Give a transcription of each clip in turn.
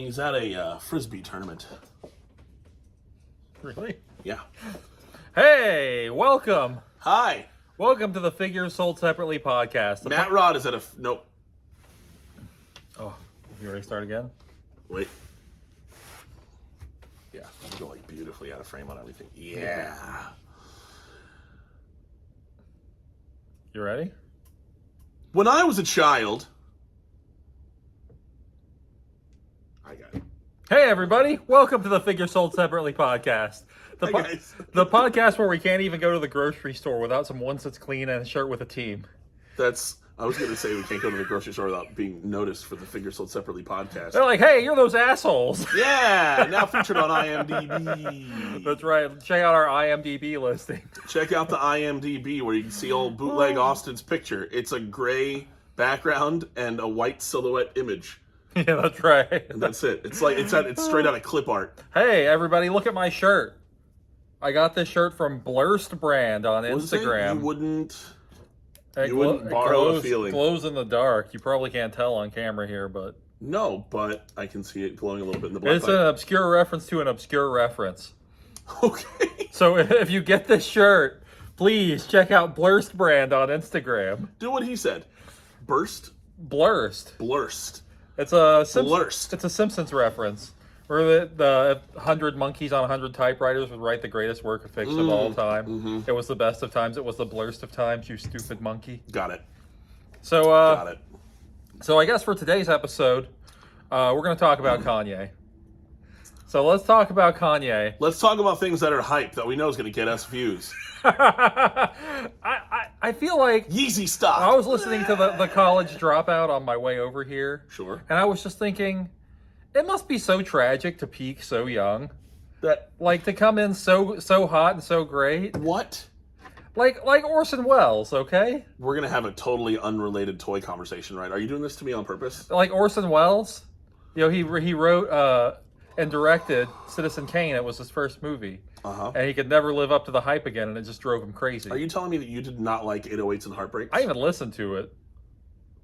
He's at a Frisbee tournament. Really? Yeah. Hey, welcome. Hi. Welcome to the Figures Sold Separately podcast. Matt Rod is at a... Nope. Oh, you ready to start again? Wait. Yeah, I'm going beautifully out of frame on everything. Yeah. You ready? When I was a child... I got it. Hey, everybody. Welcome to the Figures Sold Separately podcast. Hi, guys. The podcast where we can't even go to the grocery store without some one that's clean and a shirt with a team. I was going to say we can't go to the grocery store without being noticed for the Figures Sold Separately podcast. They're like, hey, you're those assholes. Yeah, now featured on IMDb. That's right. Check out our IMDb listing. Check out the IMDb where you can see old Bootleg Austin's picture. It's a gray background and a white silhouette image. Yeah, that's right. And that's it. It's straight out of clip art. Hey, everybody, look at my shirt. I got this shirt from Blurst brand on Instagram. You wouldn't borrow a feeling. It glows in the dark. You probably can't tell on camera here, but... No, but I can see it glowing a little bit in the black It's light. an obscure reference to an obscure reference. Okay. So if you get this shirt, please check out Blurst brand on Instagram. Do what he said. Burst? Blurst. Blurst. It's a Blurst. It's a Simpsons reference. Where the 100 monkeys on 100 typewriters would write the greatest work of fiction of all time. Mm-hmm. It was the best of times. It was the blurst of times, you stupid monkey. Got it. So, Got it. So I guess for today's episode, we're going to talk about Kanye. So let's talk about Kanye. Let's talk about things that are hype that we know is going to get us views. I feel like Yeezy stock. I was listening to the College Dropout on my way over here. Sure. And I was just thinking, it must be so tragic to peak so young. Like, to come in so hot and so great. What? Like Orson Welles, okay? We're going to have a totally unrelated toy conversation, right? Are you doing this to me on purpose? Like Orson Welles, you know, he wrote and directed Citizen Kane. It was his first movie. Uh-huh. And he could never live up to the hype again, and it just drove him crazy. Are you telling me that you did not like 808s and Heartbreaks? I even listened to it.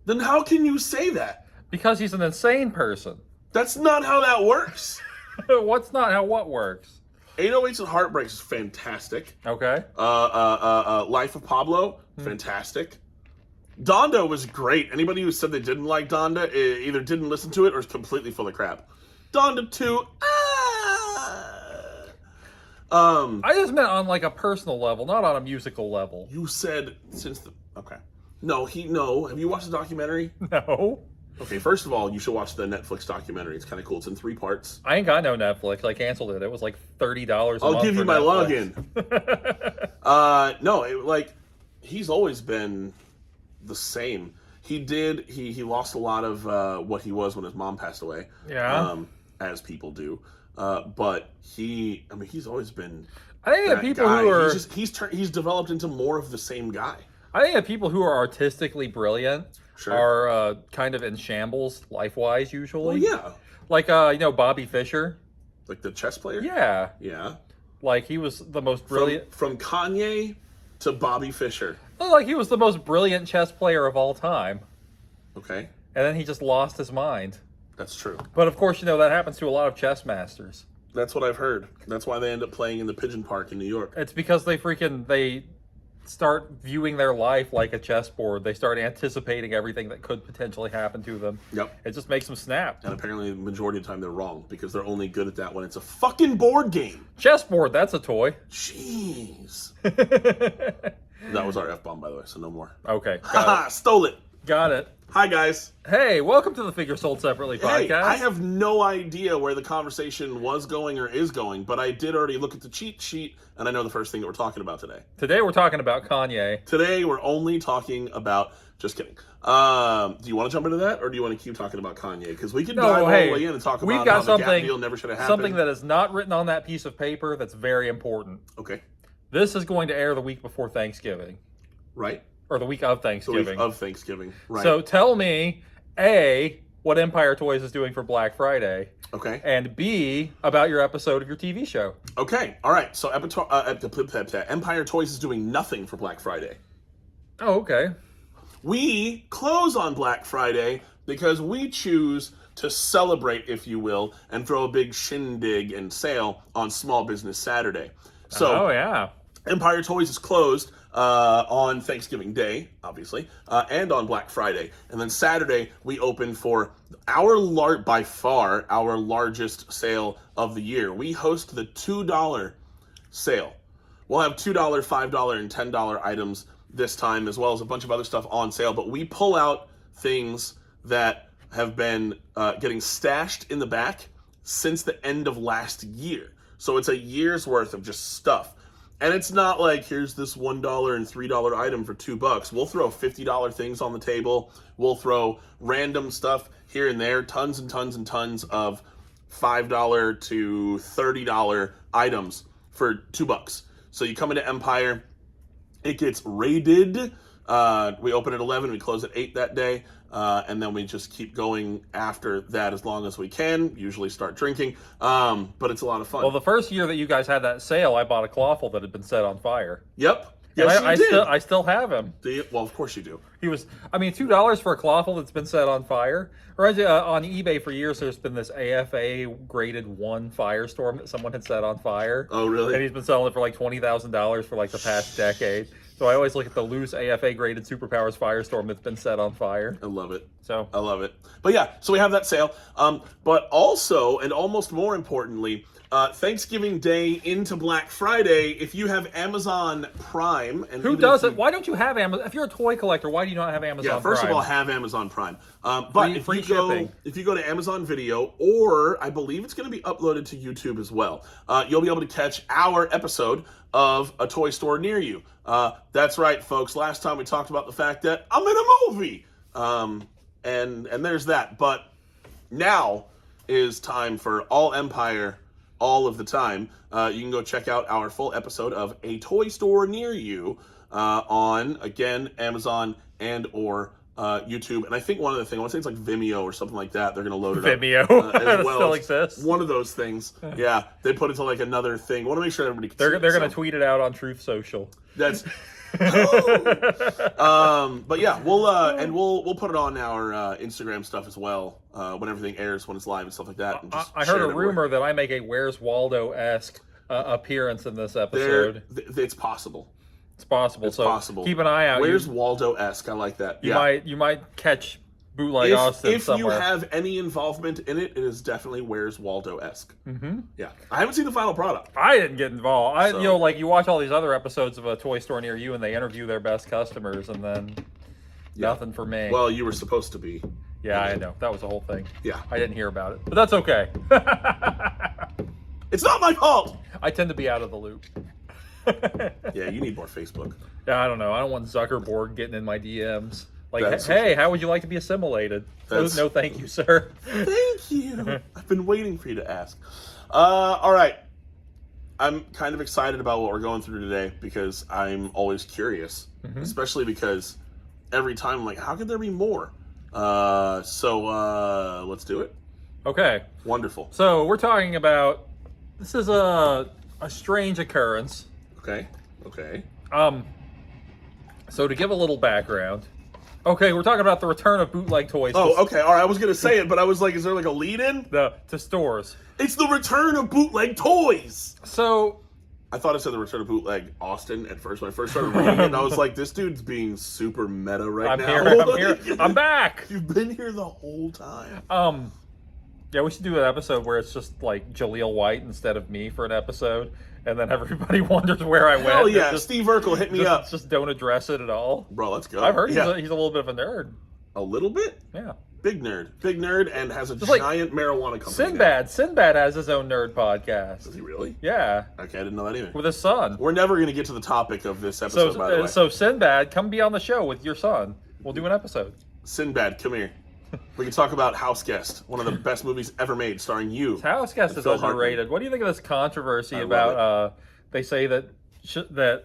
Then how can you say that? Because he's an insane person. That's not how that works. What's not how what works? 808s and Heartbreaks is fantastic. Okay. Life of Pablo, fantastic. Donda was great. Anybody who said they didn't like Donda either didn't listen to it or is completely full of crap. Donda 2, I just meant on like a personal level, not on a musical level. You said okay. No. Have you watched the documentary? No. Okay, first of all, you should watch the Netflix documentary. It's kind of cool. It's in 3 parts. I ain't got no Netflix. I canceled it. It was like $30 a month. I'll give you my Netflix. login. No, he's always been the same. He lost a lot of what he was when his mom passed away. Yeah. As people do. But he's always been I think that people guy. who are He's developed into more of the same guy. I think that people who are artistically brilliant are kind of in shambles life-wise usually. Well, yeah. Like Bobby Fischer. Like the chess player? Yeah. Yeah. Like he was the most brilliant from Kanye to Bobby Fischer. Like he was the most brilliant chess player of all time. Okay. And then he just lost his mind. That's true. But of course, that happens to a lot of chess masters. That's what I've heard. That's why they end up playing in the Pigeon Park in New York. It's because they start viewing their life like a chessboard. They start anticipating everything that could potentially happen to them. Yep. It just makes them snap. And apparently the majority of the time they're wrong because they're only good at that when it's a fucking board game. Chessboard, that's a toy. Jeez. That was our F-bomb, by the way, so no more. Okay. Haha, stole it. Got it. Hi, guys. Hey, welcome to the Figure Sold Separately podcast. Hey, I have no idea where the conversation was going or is going, but I did already look at the cheat sheet, and I know the first thing that we're talking about today. Today we're talking about Kanye. Today we're only talking about... Just kidding. Do you want to jump into that, or do you want to keep talking about Kanye? Because we can dive all the way in and talk about how the Gap deal never should have happened. Something that is not written on that piece of paper that's very important. Okay. This is going to air the week before Thanksgiving. Right. Or the week of Thanksgiving. The week of Thanksgiving, right. So tell me, A, what Empire Toys is doing for Black Friday. Okay. And B, about your episode of your TV show. Okay. All right. So Empire Toys is doing nothing for Black Friday. Oh, okay. We close on Black Friday because we choose to celebrate, if you will, and throw a big shindig and sale on Small Business Saturday. So, oh yeah, Empire Toys is closed on Thanksgiving Day, obviously, and on Black Friday. And then Saturday, we open for by far our largest sale of the year. We host the $2 sale. We'll have $2, $5, and $10 items this time, as well as a bunch of other stuff on sale. But we pull out things that have been getting stashed in the back since the end of last year. So it's a year's worth of just stuff. And it's not like, here's this $1 and $3 item for $2. We'll throw $50 things on the table. We'll throw random stuff here and there, tons and tons and tons of $5 to $30 items for $2. So you come into Empire, it gets raided. We open at 11, we close at 8 that day. And then we just keep going after that as long as we can, usually start drinking. But it's a lot of fun. Well, the first year that you guys had that sale, I bought a clawful that had been set on fire. Yep. Yes, I, you did. I still have him. Well, of course you do. He was, I mean, $2 for a clawful that's been set on fire. Right, on eBay for years, there's been this AFA graded 1 Firestorm that someone had set on fire. Oh, really? And he's been selling it for like $20,000 for like the past decade. So I always look at the loose AFA graded Superpowers Firestorm that's been set on fire. I love it. So I love it. But yeah, so we have that sale. But also, and almost more importantly, Thanksgiving Day into Black Friday, if you have Amazon Prime, and who doesn't? Why don't you have Amazon? If you're a toy collector, why do you not have Amazon Prime? Yeah, first of all, have Amazon Prime. But if you go to Amazon Video, or I believe it's going to be uploaded to YouTube as well, you'll be able to catch our episode of A Toy Store Near You. That's right, folks. Last time we talked about the fact that I'm in a movie. And there's that. But now is time for all Empire, all of the time. You can go check out our full episode of A Toy Store Near You on, again, Amazon and or YouTube. And I think one other thing, I want to say it's like Vimeo or something like that. They're going to load it Vimeo. up. As well still exists. One of those things. Yeah, they put it to like another thing. I want to make sure everybody can see They're going to tweet it out on Truth Social. That's... but yeah, we'll put it on our Instagram stuff as well when everything airs, when it's live and stuff like that. And just I heard a rumor that I make a Where's Waldo-esque appearance in this episode. It's possible. It's possible. It's possible. Keep an eye out. Where's Waldo-esque? I like that. You might catch Bootleg Austin somewhere. If you have any involvement in it, it is definitely Where's Waldo-esque. Mm-hmm. Yeah. I haven't seen the final product. I didn't get involved. You watch all these other episodes of A Toy Store Near You, and they interview their best customers, and then nothing for me. Well, you were supposed to be. Yeah, I know. That was the whole thing. Yeah. I didn't hear about it. But that's okay. It's not my fault! I tend to be out of the loop. Yeah, you need more Facebook. Yeah, I don't know. I don't want Zuckerberg getting in my DMs. Like, That's hey, how would you like to be assimilated? No, thank you, sir. Thank you. I've been waiting for you to ask. All right. I'm kind of excited about what we're going through today because I'm always curious, especially because every time I'm like, how could there be more? So let's do it. Okay. Wonderful. So we're talking about, this is a strange occurrence. Okay. So to give a little background, okay, we're talking about the return of bootleg toys. Oh, okay. All right. I was going to say it, but I was like, is there like a lead-in? To stores. It's the return of bootleg toys. So I thought it said the return of Bootleg Austin at first when I first started reading it, and I was like, this dude's being super meta right now. I'm here. I'm back. You've been here the whole time. Yeah, we should do an episode where it's just like Jaleel White instead of me for an episode, and then everybody wonders where I went. Oh yeah, Steve Urkel hit me up. Just don't address it at all. Bro, let's go. I've heard he's a little bit of a nerd. A little bit? Yeah. Big nerd, and has a giant marijuana company. Sinbad has his own nerd podcast. Does he really? Yeah. Okay, I didn't know that either. With his son. We're never going to get to the topic of this episode, by the way. So Sinbad, come be on the show with your son. We'll do an episode. Sinbad, come here. We can talk about House Guest, one of the best movies ever made, starring you. House Guest is overrated. What do you think of this controversy about? They say that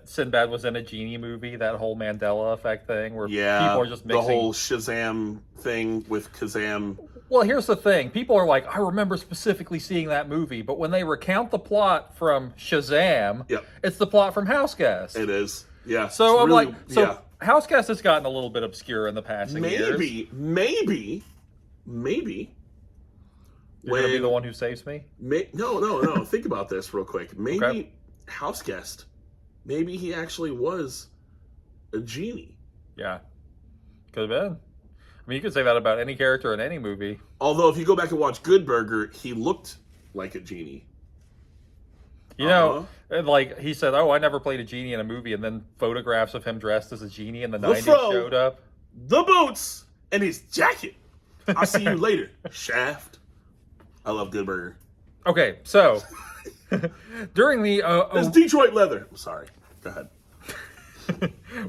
Sinbad was in a Genie movie, that whole Mandela effect thing, where people are just mixing the whole Shazam thing with Kazam. Well, here's the thing: people are like, I remember specifically seeing that movie, but when they recount the plot from Shazam, it's the plot from House Guest. It is, yeah. So I'm really, House Guest has gotten a little bit obscure in the passing years. Maybe You're going to be the one who saves me? No. Think about this real quick. Maybe Okay. House Guest, maybe he actually was a genie. Yeah. Could have been. I mean, you could say that about any character in any movie. Although, if you go back and watch Good Burger, he looked like a genie. You know, like he said, "Oh, I never played a genie in a movie," and then photographs of him dressed as a genie in the 90s showed up. The boots and his jacket. I'll see you later, Shaft. I love Good Burger. Okay, so during the It's Detroit leather. I'm sorry. Go ahead.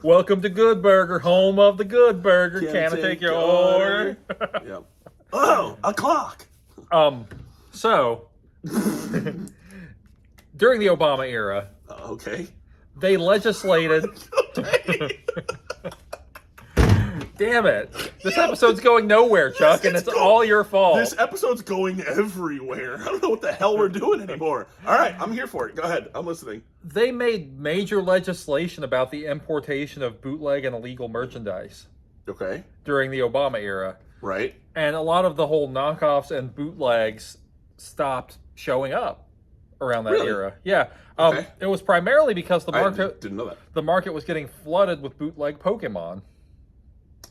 Welcome to Good Burger, home of the Good Burger. Can I take your order? Yep. Oh, a clock. So during the Obama era, okay, they legislated. Damn it! This episode's going nowhere, Chuck, and it's all your fault. This episode's going everywhere. I don't know what the hell we're doing anymore. All right, I'm here for it. Go ahead. I'm listening. They made major legislation about the importation of bootleg and illegal merchandise. Okay. During the Obama era. Right. And a lot of the whole knockoffs and bootlegs stopped showing up around that era. Yeah. Okay. It was primarily because the market I didn't know that. The market was getting flooded with bootleg Pokemon.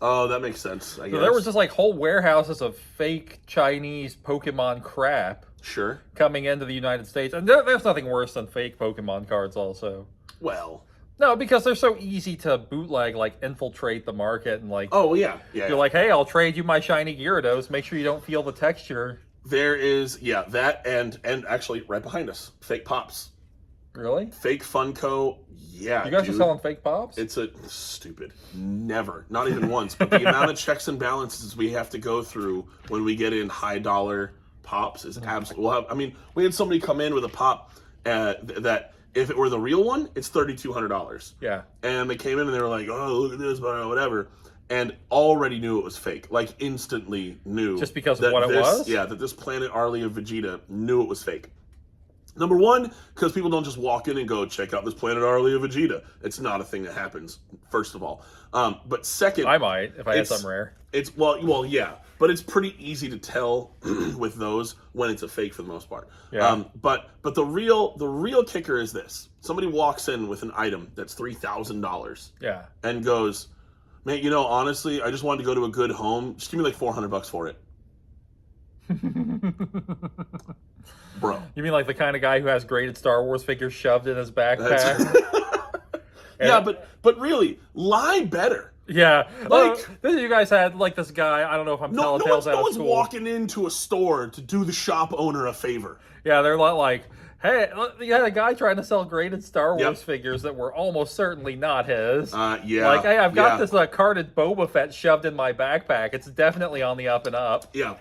Oh, that makes sense. I guess. So there was just like whole warehouses of fake Chinese Pokemon crap. Sure. Coming into the United States. And there's nothing worse than fake Pokemon cards also. Well. No, because they're so easy to bootleg, like infiltrate the market and like... Oh, yeah. You're like, hey, I'll trade you my shiny Gyarados. Make sure you don't feel the texture. There is, that and actually right behind us, fake Pops. Really? Fake Funko, yeah. You guys are selling fake Pops? It's stupid. Never. Not even once. But the amount of checks and balances we have to go through when we get in high dollar Pops is absolutely... we had somebody come in with a Pop that if it were the real one, it's $3,200. Yeah. And they came in and they were like, oh, look at this, whatever. And already knew it was fake. Like, instantly knew. Just because of what it was? Yeah, that this Planet Arlia Vegeta knew it was fake. Number one, because people don't just walk in and go, check out this Planet Arlia Vegeta. It's not a thing that happens, first of all. But second... I might, if I had something rare. Well, yeah. But it's pretty easy to tell with those when it's a fake for the most part. Yeah. But the real kicker is this. Somebody walks in with an item that's $3,000. Yeah. And goes, man, honestly, I just wanted to go to a good home. Just give me like $400 for it. Bro. You mean like the kind of guy who has graded Star Wars figures shoved in his backpack? Yeah, but really, lie better. Yeah. You guys had like this guy, I don't know if I'm telling tales out of school. No one's walking into a store to do the shop owner a favor. Yeah, they're like, hey, you had a guy trying to sell graded Star Wars figures that were almost certainly not his. Yeah. Like, hey, I've got this carded Boba Fett shoved in my backpack. It's definitely on the up and up. Yeah.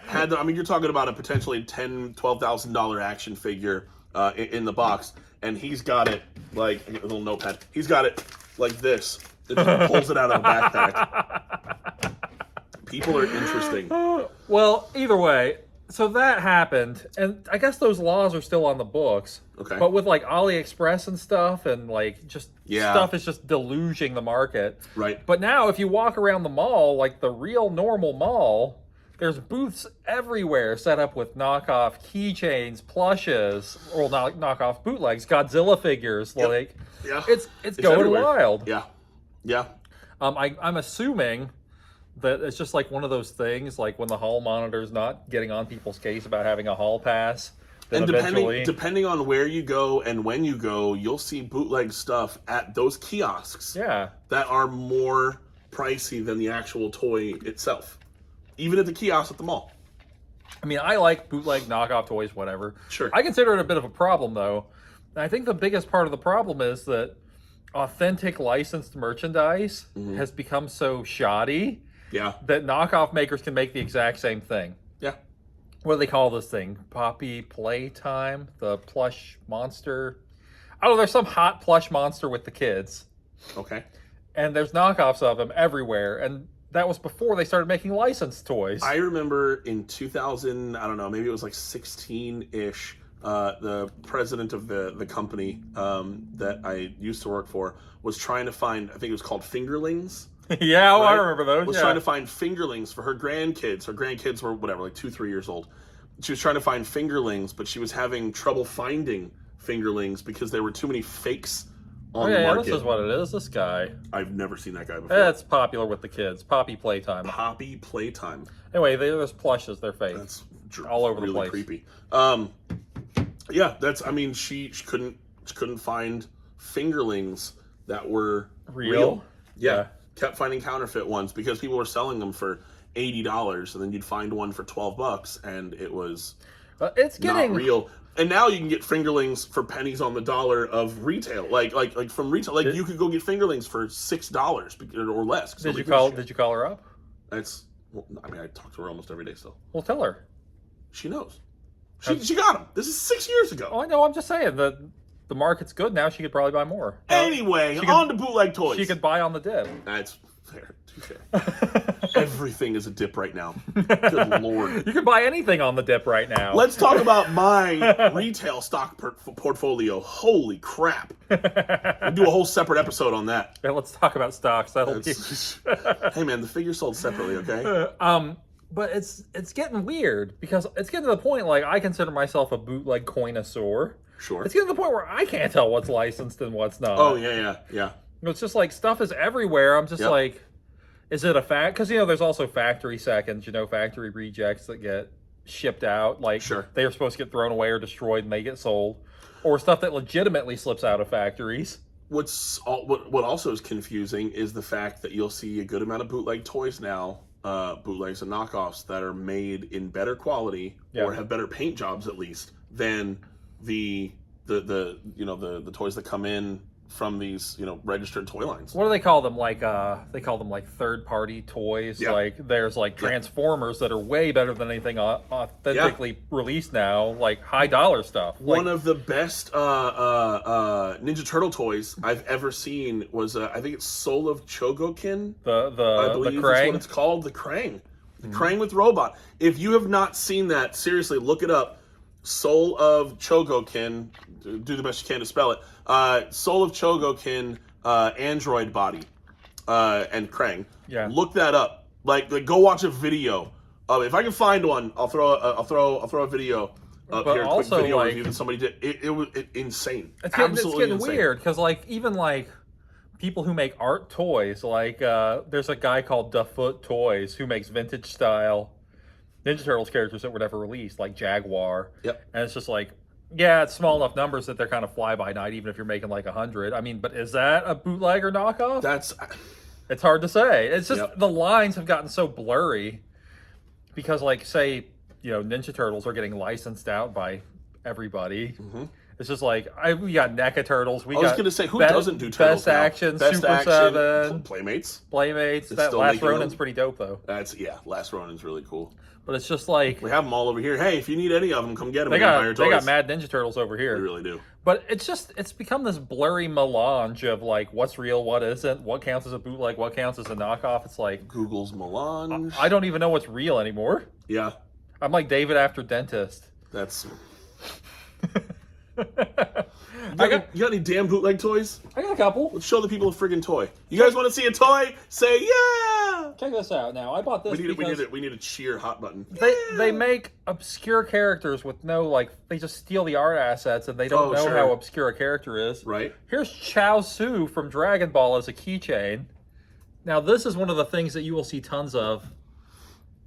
You're talking about a potentially $10,000, $12,000 action figure in the box, and he's got it like a little notepad. He's got it like this. It just pulls it out of the backpack. People are interesting. Well, either way, so that happened, and I guess those laws are still on the books. Okay. But with like AliExpress and stuff, and like stuff is just deluging the market. Right. But now, if you walk around the mall, like the real normal mall, there's booths everywhere set up with knockoff keychains, plushes, or knockoff bootlegs, Godzilla figures. Yep. Like, yeah, it's going everywhere. wild. Yeah. Yeah. I'm assuming that it's just like one of those things, like when the hall monitor's not getting on people's case about having a hall pass. And depending on where you go and when you go, you'll see bootleg stuff at those kiosks. Yeah. That are more pricey than the actual toy itself. Even at the kiosk at the mall. I mean, I like bootleg knockoff toys, whatever. Sure. I consider it a bit of a problem, though. And I think the biggest part of the problem is that authentic licensed merchandise has become so shoddy that knockoff makers can make the exact same thing. Yeah. What do they call this thing? Poppy Playtime? The plush monster? I don't know, there's some hot plush monster with the kids. Okay. And there's knockoffs of them everywhere. And that was before they started making licensed toys. I remember in 2000, I don't know, maybe it was like 16-ish, the president of the company that I used to work for was trying to find, I think it was called fingerlings. Yeah, right? I remember those. Was trying to find fingerlings for her grandkids. Her grandkids were whatever, like 2-3 years old. she was trying to find fingerlings, but she was having trouble finding fingerlings because there were too many fakes on the market. This is what it is. This guy. I've never seen that guy before. It's popular with the kids. Poppy playtime. Poppy playtime. Anyway, there's plushes. They're fake. That's all over really the place. Creepy. Yeah, that's. I mean, she couldn't find fingerlings that were real. Yeah, kept finding counterfeit ones because people were selling them for $80, and then you'd find one for $12, and it was it's getting not real. And now you can get fingerlings for pennies on the dollar of retail, like from retail. Like you could go get fingerlings for $6 or less. Did you call her up? That's. Well, I mean, I talk to her almost every day still. Well, tell her. She knows. She got them. This is 6 years ago. Oh, I know. I'm just saying that the market's good now. She could probably buy more. Anyway, on to bootleg toys. She could buy on the dip. That's fair. Too fair. Everything is a dip right now. Good Lord. You can buy anything on the dip right now. Let's talk about my retail stock portfolio. Holy crap. We'll do a whole separate episode on that. Yeah, let's talk about stocks. Hey, man, the figure sold separately, okay? But it's getting weird because it's getting to the point, like, I consider myself a bootleg connoisseur. Sure. It's getting to the point where I can't tell what's licensed and what's not. Oh, yeah. It's just like stuff is everywhere. I'm just like, is it a fact? Because, there's also factory seconds, factory rejects that get shipped out. Like, they are supposed to get thrown away or destroyed and they get sold. Or stuff that legitimately slips out of factories. What also is confusing is the fact that you'll see a good amount of bootleg toys now, bootlegs and knockoffs that are made in better quality or have better paint jobs at least than the toys that come in from these registered toy lines. What do they call them? Like they call them like third-party toys. Yeah. Like there's like Transformers that are way better than anything authentically released now. Like high-dollar stuff. One of the best Ninja Turtle toys I've ever seen was I think it's Soul of Chogokin. I believe that's what it's called. The Krang. The Krang with robot. If you have not seen that, seriously, look it up. Soul of Chogokin. Do the best you can to spell it. Soul of Chogokin, android body, and Krang. Yeah. Look that up. Like go watch a video. If I can find one, I'll throw a video up here. A quick video review that somebody did. It was insane. It's getting weird because even people who make art toys, there's a guy called Dafoot Toys who makes vintage style Ninja Turtles characters that were never released, like Jaguar. Yep. And it's just it's small enough numbers that they're kind of fly by night, even if you're making 100. I mean, but is that a bootleg or knockoff? It's hard to say. It's just the lines have gotten so blurry because, say, Ninja Turtles are getting licensed out by everybody. Mm-hmm. It's just we got NECA Turtles. I was going to say, who doesn't do Turtles Best Action, Super 7. Playmates. That Last Ronin's pretty dope, though. Last Ronin's really cool. But it's just we have them all over here. Hey, if you need any of them, come get them. They got Mad Ninja Turtles over here. They really do. But it's become this blurry melange of what's real, what isn't, what counts as a bootleg, what counts as a knockoff. It's Google's melange. I don't even know what's real anymore. Yeah. I'm like David after dentist. That's. You got any damn bootleg toys? I got a couple. Let's show the people a friggin' toy. You guys want to see a toy? Say yeah! Check this out now. I bought this we need a cheer hot button. They make obscure characters with no, they just steal the art assets and they don't know how obscure a character is. Right. Here's Chao Su from Dragon Ball as a keychain. Now, this is one of the things that you will see tons of.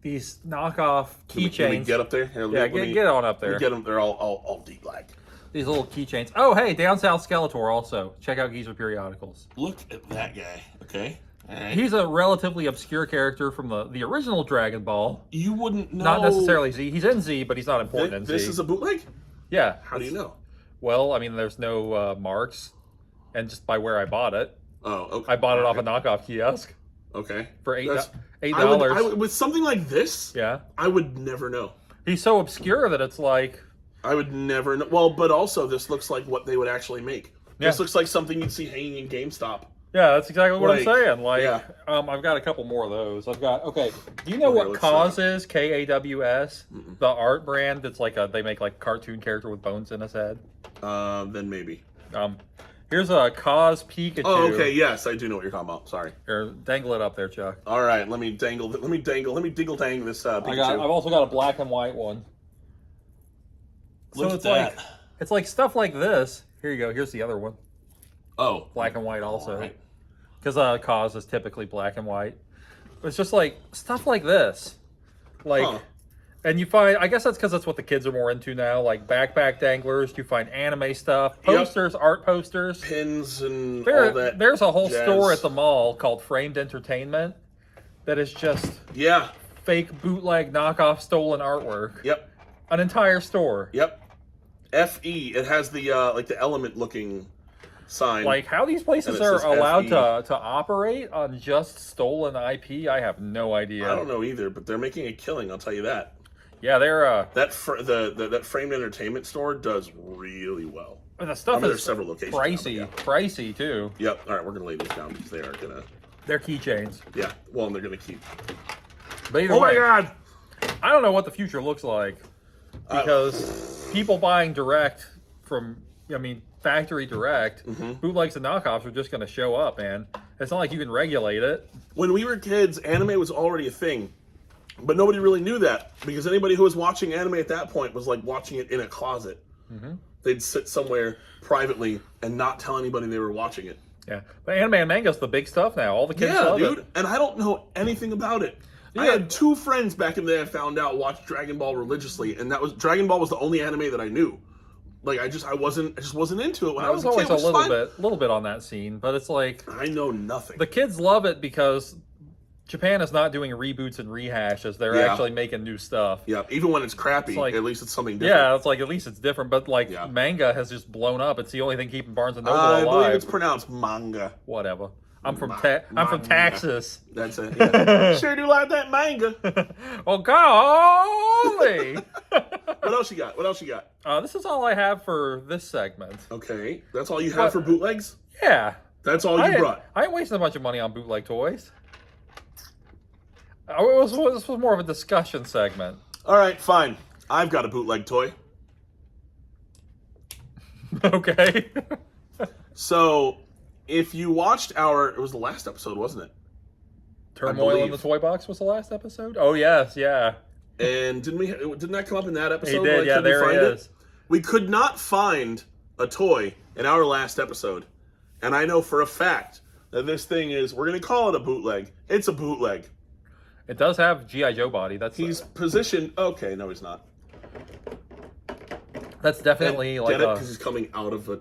These knockoff keychains. Can we get up there? Here, get on up there. Get them. They're all deep black. These little keychains. Oh, hey, Down South Skeletor also. Check out Geezer Periodicals. Look at that guy. Okay. All right. He's a relatively obscure character from the original Dragon Ball. You wouldn't know. Not necessarily Z. He's in Z, but he's not important in Z. This is a bootleg? Yeah. How do you know? Well, I mean, there's no marks. And just by where I bought it. Oh, okay. I bought it off a knockoff kiosk. Okay. For $8. With something like this, I would never know. He's so obscure that it's I would never know. Well, but also this looks like what they would actually make. Yeah. This looks like something you'd see hanging in GameStop. Yeah, that's exactly what I'm saying. I've got a couple more of those. Do you know what KAWS is? KAWS? Mm-mm. The art brand that's they make cartoon character with bones in his head? Then maybe. Here's a KAWS Pikachu. Oh, okay, yes, I do know what you're talking about. Sorry. Here, dangle it up there, Chuck. All right, let me dingle dang this Pikachu. I've also got a black and white one. Look at that. It's like stuff like this. Here you go. Here's the other one. Oh. Black and white also. Right. Because Cause is typically black and white. It's just like stuff like this. Like, and you find, I guess that's because that's what the kids are more into now, like backpack danglers. You find anime stuff, posters, art posters. Pins and all that. There's a whole jazz. store at the mall called Framed Entertainment that is just fake bootleg knockoff stolen artwork. Yep. An entire store. Yep. FE. It has the like the element looking sign. Like how these places are allowed to operate on just stolen IP, I have no idea. I don't know either, but they're making a killing. I'll tell you that. Yeah, they're that Framed Entertainment store does really well. And the stuff is there's several locations. Pricey too. Yep. All right, we're gonna lay these down because they are gonna. They're keychains. Yeah. Well, and they're gonna keep. But either way, my God! I don't know what the future looks like because people buying direct from, factory direct, bootlegs and knockoffs are just going to show up, man. It's not like you can regulate it. When we were kids, anime was already a thing, but nobody really knew that because anybody who was watching anime at that point was like watching it in a closet. They'd sit somewhere privately and not tell anybody they were watching it. Yeah, but anime and manga's the big stuff now. All the kids love it. And I don't know anything about it. Yeah. I had 2 friends back in the day I found out watched Dragon Ball religiously, and Dragon Ball was the only anime that I knew. Like I just wasn't into it when I was a kid. I was always a little bit on that scene, but it's like I know nothing. The kids love it because Japan is not doing reboots and rehashes. They're actually making new stuff. Yeah, even when it's crappy, at least it's something different. Yeah, it's like at least it's different. But manga has just blown up. It's the only thing keeping Barnes and Noble alive. I believe it's pronounced manga. Whatever. I'm from Texas. That's it. Yeah. Sure do like that manga. Oh golly! What else you got? This is all I have for this segment. Okay, that's all you have for bootlegs? Yeah. That's all you brought. I ain't wasting a bunch of money on bootleg toys. This was more of a discussion segment. All right, fine. I've got a bootleg toy. Okay. So, if you watched it was the last episode, wasn't it? Turmoil in the Toy Box was the last episode? Oh, yes, yeah. And didn't that come up in that episode? He did, there he is. We could not find a toy in our last episode. And I know for a fact that this thing we're going to call it a bootleg. It's a bootleg. It does have G.I. Joe body. He's positioned. Okay, no, he's not. That's definitely Get it? Because he's coming out of a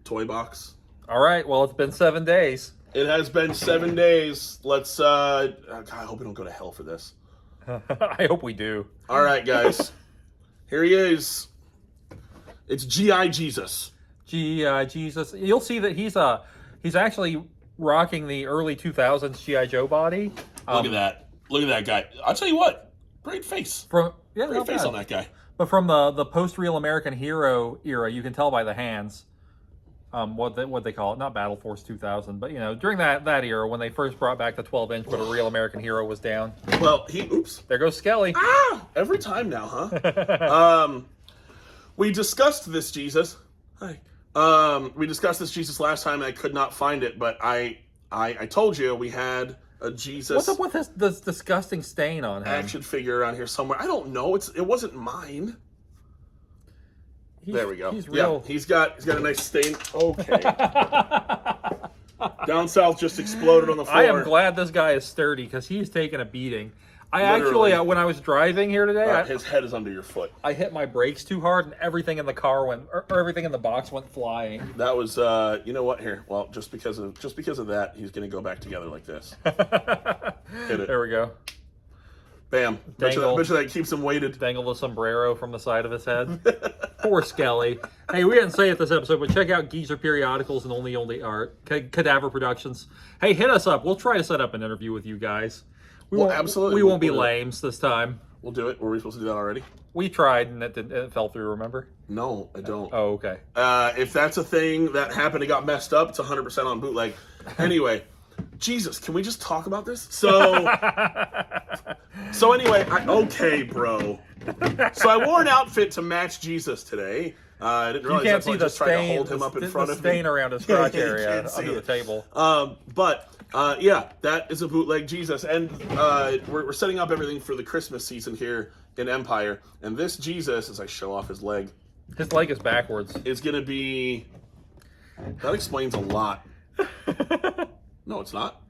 toy box. All right, well, it's been 7 days. It has been 7 days. Let's, God, I hope we don't go to hell for this. I hope we do. All right, guys. Here he is. It's G.I. Jesus. G.I. Jesus. You'll see that he's actually rocking the early 2000s G.I. Joe body. Look at that. Look at that guy. I'll tell you what. Great face. Great face on that guy. But from the post-Real American Hero era, you can tell by the hands. What they call it, not Battle Force 2000, but during that era when they first brought back the 12-inch, but a Real American Hero was down. Well, there goes Skelly. Every time now, huh? We discussed this Jesus. Hi. We discussed this Jesus last time, and I could not find it, but I told you we had a Jesus. What's up with this disgusting stain on him? Action figure around here somewhere. I don't know. It wasn't mine. There we go. He's real. Yeah, he's got a nice stain. Okay. Down south just exploded on the floor. I am glad this guy is sturdy because he's taking a beating. Actually, when I was driving here today, his head is under your foot. I hit my brakes too hard, and everything in the car or everything in the box went flying. That was, you know what? Here, well, just because of that, he's going to go back together like this. Hit it. There we go. Bam. Bet you that keeps him weighted. Dangle the sombrero from the side of his head. Poor Skelly. Hey, we didn't say it this episode, but check out Geezer Periodicals and Only Art. Cadaver Productions. Hey, hit us up. We'll try to set up an interview with you guys. Absolutely. We won't be lames this time. We'll do it. Were we supposed to do that already? We tried, and it fell through, remember? No, I don't. Oh, okay. If that's a thing that happened and got messed up, it's 100% on bootleg. Anyway, Jesus, can we just talk about this? So anyway, okay, bro. So I wore an outfit to match Jesus today. I didn't realize that's why I just tried to hold him up in front of me. The stain around his crotch area under the table. Yeah, that is a bootleg Jesus. And we're setting up everything for the Christmas season here in Empire. And this Jesus, as I show off his leg, His leg is backwards. is going to be... That explains a lot. No, it's not.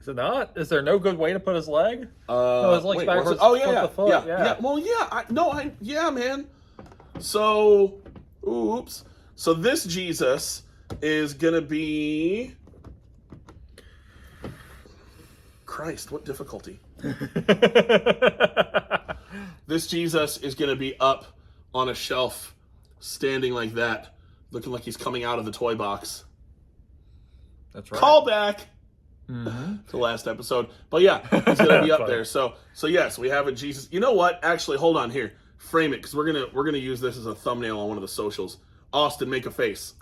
Is it not? Is there no good way to put his leg? No, his leg's wait, backwards. oh, yeah, the foot. yeah. Well, yeah. Yeah, man. So, oops. So this Jesus is going to be... Christ, what difficulty. This Jesus is going to be up on a shelf, standing like that, looking like he's coming out of the toy box. That's right. Call back to last episode. But yeah, he's going to be up there. So yes, we have a Jesus. You know what? Actually, hold on here. Frame it, because we're gonna use this as a thumbnail on one of the socials. Austin, make a face.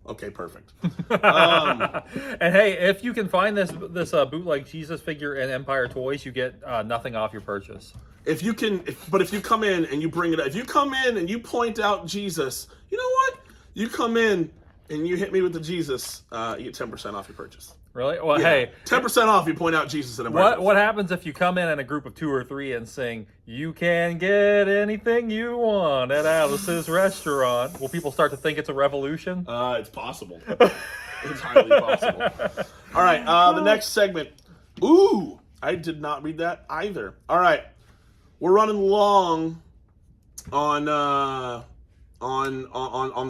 Okay, perfect. And hey, if you can find this bootleg Jesus figure in Empire Toys, you get nothing off your purchase. If you come in and you bring it up, if you come in and you point out Jesus, you know what? You come in and you hit me with the Jesus, you get 10% off your purchase. Really? Well, Yeah. hey, 10% off. You point out Jesus in Empire. what happens if you come in a group of 2 or 3 and sing, "You can get anything you want at Alice's restaurant"? Will people start to think it's a revolution? It's possible. It's highly possible. All right, the next segment. Ooh, I did not read that either. All right, we're running long on the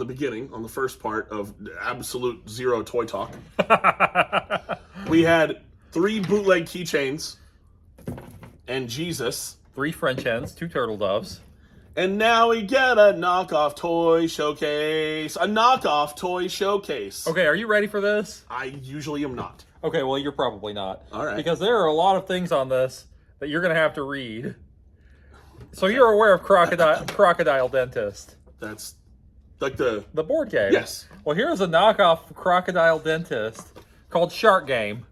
beginning, on the first part of absolute zero toy talk. We had 3 bootleg keychains and Jesus. 3 French hens, 2 turtle doves. And now we get a knockoff toy showcase. A knockoff toy showcase. Okay, are you ready for this? I usually am not. Okay, well, you're probably not. All right. Because there are a lot of things on this that you're going to have to read. So you're aware of Crocodile Dentist. That's like the board game. Yes. Well, here's a knockoff Crocodile Dentist called Shark Game.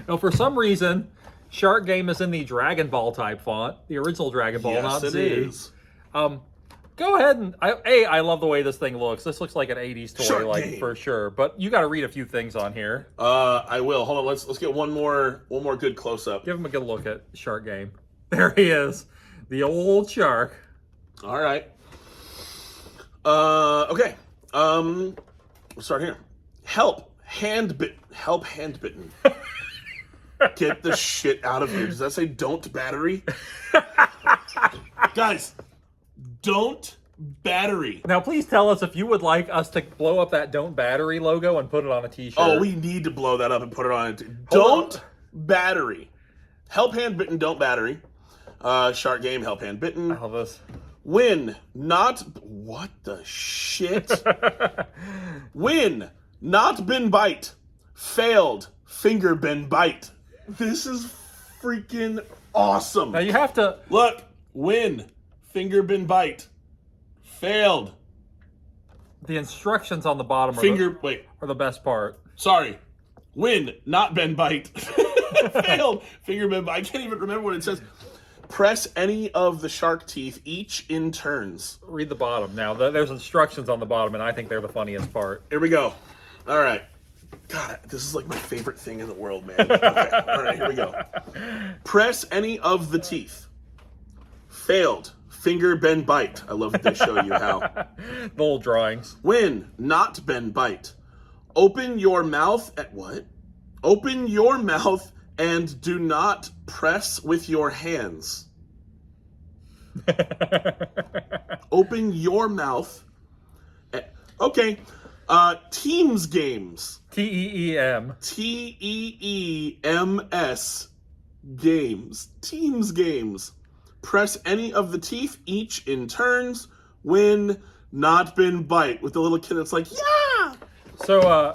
Now, for some reason, Shark Game is in the Dragon Ball type font, the original Dragon Ball, not it Z. is. Go ahead and I love the way this thing looks. This looks like an '80s toy, Shark like Game. for sure. But you got to read a few things on here. I will. Hold on. Let's get one more good close up. Give him a good look at Shark Game. There he is, the old shark. All right. Okay. We'll start here. Help hand bitten. Get the shit out of here. Does that say don't battery? Guys, don't battery. Now, please tell us if you would like us to blow up that "Don't Battery" logo and put it on a T-shirt. Oh, we need to blow that up and put it on it. Don't battery. Help hand bitten, don't battery. Shark Game, help hand bitten. I love this. Win, not... What the shit? Win, not been bite. Failed, finger been bite. This is freaking awesome. Now you have to... Look, win, finger been bite. Failed. The instructions on the bottom are the best part. Sorry. Win, not been bite. Failed, finger been bite. I can't even remember what it says. Press any of the shark teeth, each in turns. Read the bottom. Now, there's instructions on the bottom, and I think they're the funniest part. Here we go. All right. God, this is like my favorite thing in the world, man. Okay. All right, here we go. Press any of the teeth. Failed. Finger bend bite. I love that they show you how. The little drawings. Win. Not bend bite. Open your mouth at what? Open your mouth and do not press with your hands. Open your mouth. Okay. Teams games. T-E-E-M. T-E-E-M-S. Games. Teams games. Press any of the teeth, each in turns. Win, not been bite. With the little kid that's like, yeah! So,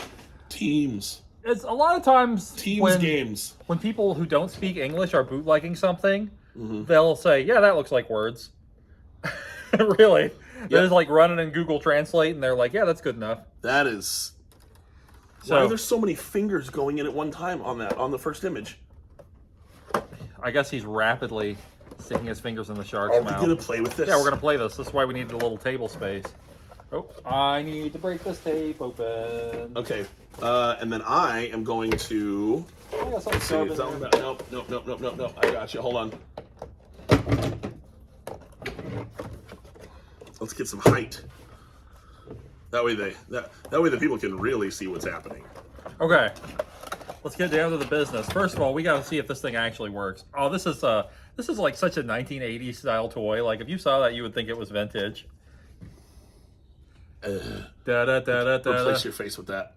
Teams. it's a lot of times Teams games. When people who don't speak English are bootlegging something, they'll say, yeah, that looks like words. Really. They're just like running in Google Translate, and they're like, yeah, that's good enough. That is... So, why are there so many fingers going in at one time on the first image? I guess he's rapidly sticking his fingers in the shark's mouth. Are we going to play with this? Yeah, we're going to play this. That's why we need the little table space. Oh, I need to break this tape open. Okay, and then I am going to... I got something See, it's shoved in not there. nope. I got you. Hold on. Let's get some height. That way the people can really see what's happening. Okay. Let's get down to the business. First of all, we got to see if this thing actually works. Oh, this is like such a 1980s style toy. Like if you saw that, you would think it was vintage. Replace your face with that.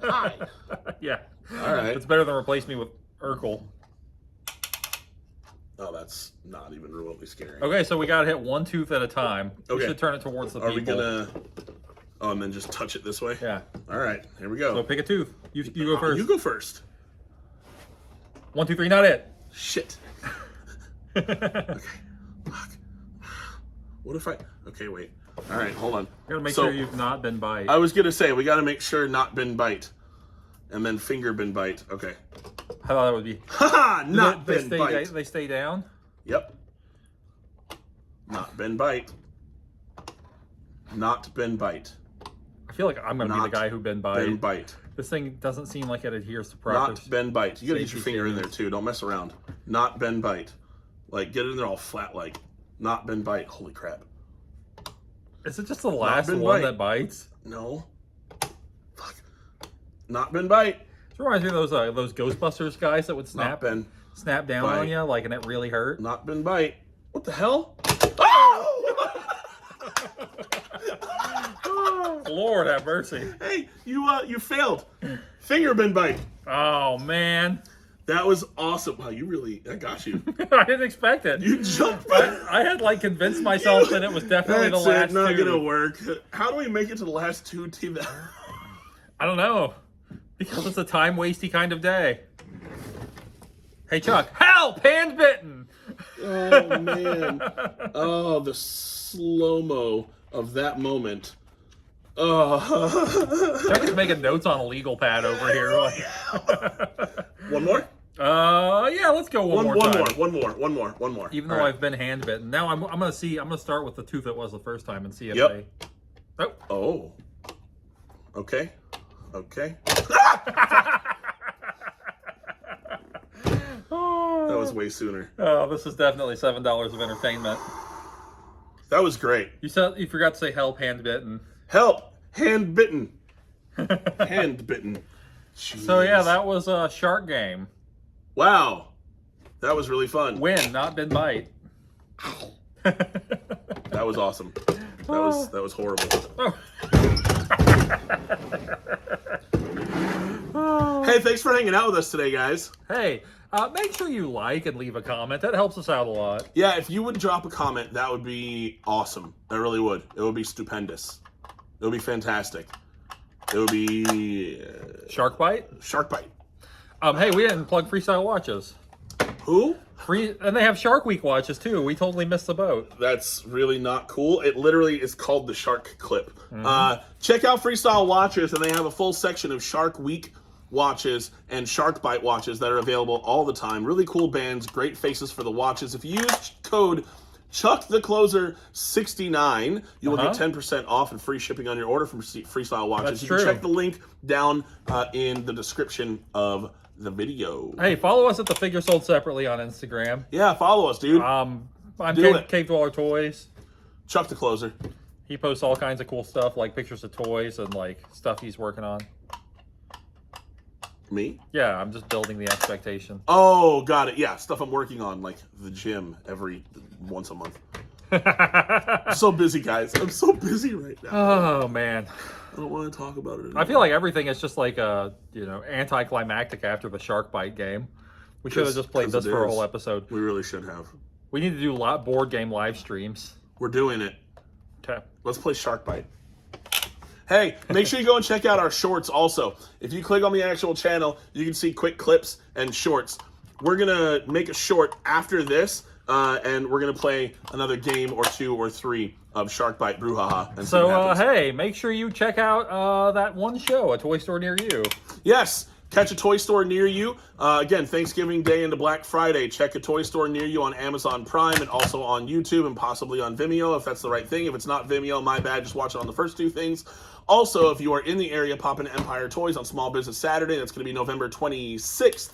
Hi. Yeah. All right. It's better than replace me with Urkel. Oh, that's not even remotely scary. Okay, so we got to hit one tooth at a time. Okay. We should turn it towards the people. Are we gonna? Oh, and then just touch it this way? Yeah. All right, here we go. So pick a tooth. You go first. You go first. 1, 2, 3, not it. Shit. Okay. Fuck. What if I? Okay, wait. All right, hold on. You gotta make sure you've not been bite. I was gonna say we gotta make sure not been bite, and then finger been bite. Okay. I thought that would be. Haha, not been bite. They stay down. Yep. Not been bite. Not been bite. I feel like I'm gonna be the guy who been bite. Been bite. This thing doesn't seem like it adheres to proper. Not been bite. You gotta get your finger in there too. Don't mess around. Not been bite. Like get it in there all flat. Like not been bite. Holy crap. Is it just the last one that bites? No. Fuck. Not been bite. This reminds me of those Ghostbusters guys that would snap down on you, like, and it really hurt. Not been bite. What the hell? Oh! Lord have mercy. Hey, you failed. Finger been bite. Oh man. That was awesome. Wow, that got you. I didn't expect it. You jumped. I had like convinced myself that it was definitely the last not two. Gonna work. How do we make it to the last two teeth? I don't know. Because it's a time-wasty kind of day. Hey, Chuck. Help! Hand bitten! Oh, man. Oh, the slow-mo of that moment. Oh. Chuck is making notes on a legal pad over here. One more? Yeah, let's go one more time. One more. Even though I've been hand bitten. Now I'm gonna start with the tooth that was the first time and see if they... Oh. Okay. That was way sooner. Oh, this is definitely $7 of entertainment. That was great. You forgot to say help, hand bitten. Help, hand bitten. Hand bitten. Jeez. So yeah, that was a shark game. Wow, that was really fun. Win, not been bite. That was awesome. That was horrible. Hey, thanks for hanging out with us today, guys. Hey, make sure you like and leave a comment. That helps us out a lot. Yeah, if you would drop a comment, that would be awesome. That really would. It would be stupendous. It would be fantastic. It would be... Shark bite? Shark bite. Hey, we didn't plug Freestyle Watches. Who? And they have Shark Week watches, too. We totally missed the boat. That's really not cool. It literally is called the Shark Clip. Check out Freestyle Watches, and they have a full section of Shark Week watches and Shark Bite watches that are available all the time. Really cool bands, great faces for the watches. If you use code ChuckTheCloser69, you will get 10% off and free shipping on your order from Freestyle Watches. You can check the link down in the description of the video. Hey, follow us at The Figure Sold Separately on Instagram. Yeah, follow us, dude. I'm Cave Dweller Toys. Chuck the Closer. He posts all kinds of cool stuff, like pictures of toys and like stuff he's working on. Me? Yeah, I'm just building the expectation. Oh, got it. Yeah, stuff I'm working on, like the gym once a month. I'm so busy, guys. I'm so busy right now. Oh, man. I don't want to talk about it anymore. I feel like everything is just like anticlimactic after the shark bite game. We should have just played this for a whole episode. We really should have. We need to do board game live streams. We're doing it. Okay. Let's play Shark Bite. Hey, make sure you go and check out our shorts also. If you click on the actual channel, you can see quick clips and shorts. We're going to make a short after this, and we're going to play another game or 2 or 3 of Shark Bite Brouhaha. So, hey, make sure you check out that one show, A Toy Store Near You. Yes. Catch a toy store near you. Again, Thanksgiving Day into Black Friday. Check a toy store near you on Amazon Prime and also on YouTube and possibly on Vimeo if that's the right thing. If it's not Vimeo, my bad. Just watch it on the first 2 things. Also, if you are in the area, pop into Empire Toys on Small Business Saturday. That's going to be November 26th.